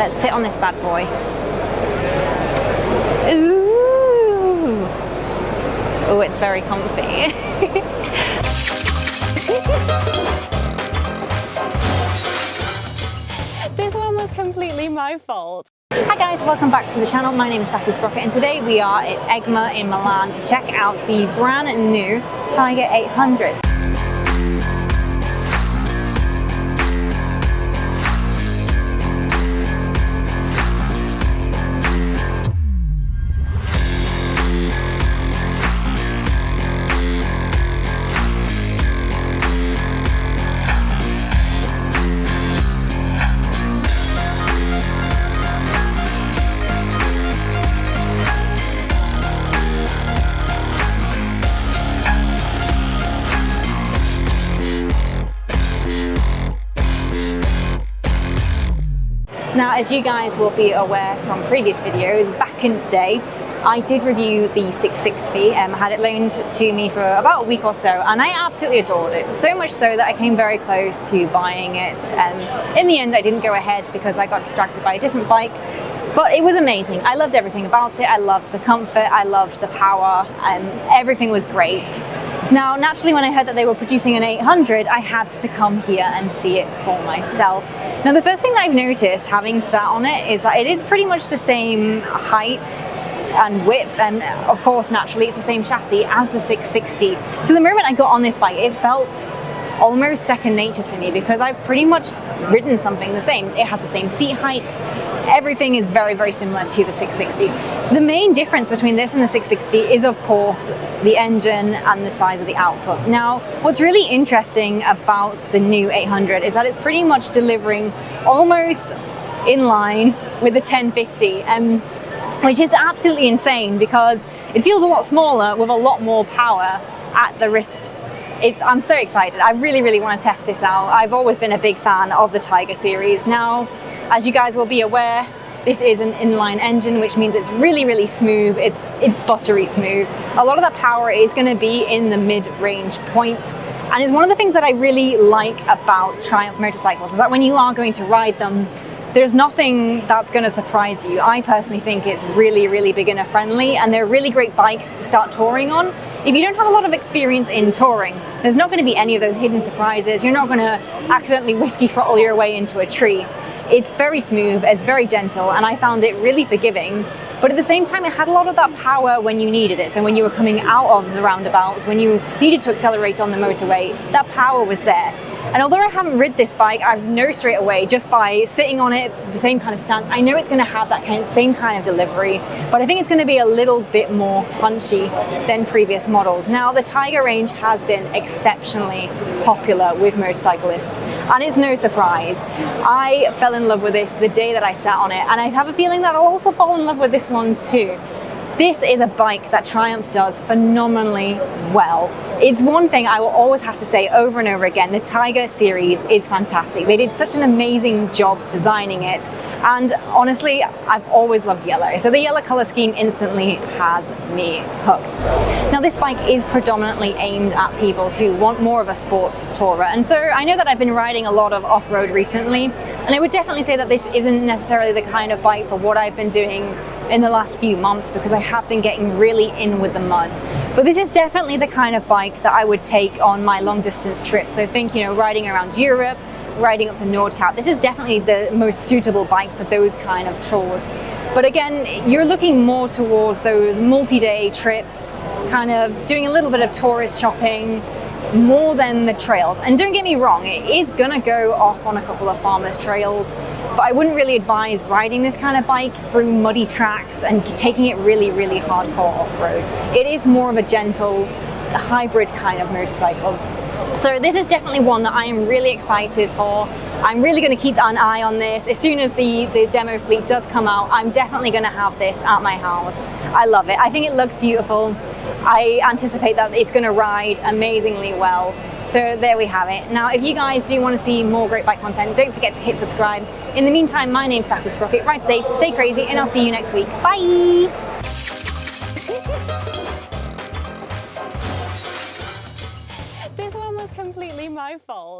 Let's sit on this bad boy. Ooh. Oh, it's very comfy. This one was completely my fault. Hi guys, welcome back to the channel. My name is Saki Sprocket and today we are at EICMA in Milan to check out the brand new Tiger 800. Now, as you guys will be aware from previous videos, back in the day, I did review the 660, had it loaned to me for about a week or so, and I absolutely adored it. So much so that I came very close to buying it. In the end, I didn't go ahead because I got distracted by a different bike, but it was amazing. I loved everything about it. I loved the comfort, I loved the power, everything was great. Now, naturally, when I heard that they were producing an 800, I had to come here and see it for myself. Now, the first thing that I've noticed, having sat on it, is that it is pretty much the same height and width, and of course, naturally, it's the same chassis as the 660. So the moment I got on this bike, it felt almost second nature to me because I've pretty much ridden something the same. It has the same seat height. Everything is very, very similar to the 660. The main difference between this and the 660 is, of course, the engine and the size of the output. Now, what's really interesting about the new 800 is that it's pretty much delivering almost in line with the 1050, which is absolutely insane because it feels a lot smaller with a lot more power at the wrist. I'm so excited. I really, really want to test this out. I've always been a big fan of the Tiger series. Now, as you guys will be aware, this is an inline engine, which means it's really, really smooth. It's buttery smooth. A lot of that power is going to be in the mid-range point. And it's one of the things that I really like about Triumph motorcycles is that when you are going to ride them, there's nothing that's going to surprise you. I personally think it's really, really beginner friendly, and they're really great bikes to start touring on. If you don't have a lot of experience in touring, there's not going to be any of those hidden surprises. You're not going to accidentally whiskey throttle your way into a tree. It's very smooth, it's very gentle, and I found it really forgiving. But at the same time, it had a lot of that power when you needed it. So when you were coming out of the roundabouts, when you needed to accelerate on the motorway, that power was there. And although I haven't rid this bike, I know straight away, just by sitting on it, the same kind of stance, I know it's going to have that same kind of delivery, but I think it's going to be a little bit more punchy than previous models. Now, the Tiger range has been exceptionally popular with motorcyclists, and it's no surprise. I fell in love with this the day that I sat on it, and I have a feeling that I'll also fall in love with this one too. This is a bike that Triumph does phenomenally well. It's one thing I will always have to say over and over again, the Tiger series is fantastic. They did such an amazing job designing it. And honestly, I've always loved yellow. So the yellow color scheme instantly has me hooked. Now, this bike is predominantly aimed at people who want more of a sports tourer. And so I know that I've been riding a lot of off-road recently, and I would definitely say that this isn't necessarily the kind of bike for what I've been doing in the last few months because I have been getting really in with the mud. But this is definitely the kind of bike that I would take on my long distance trips. So think, riding around Europe, riding up to Nordkap. This is definitely the most suitable bike for those kind of chores. But again, you're looking more towards those multi-day trips, kind of doing a little bit of tourist shopping, more than the trails. And don't get me wrong, it is gonna go off on a couple of farmers' trails, but I wouldn't really advise riding this kind of bike through muddy tracks and taking it really, really hardcore off-road. It is more of a gentle, hybrid kind of motorcycle. So this is definitely one that I am really excited for. I'm really going to keep an eye on this. As soon as the demo fleet does come out, I'm definitely going to have this at my house. I love it. I think it looks beautiful. I anticipate that it's going to ride amazingly well. So there we have it. Now, if you guys do want to see more great bike content, don't forget to hit subscribe. In the meantime, my name's Saki Sprocket. Ride safe, stay crazy, and I'll see you next week. Bye! This one was completely my fault.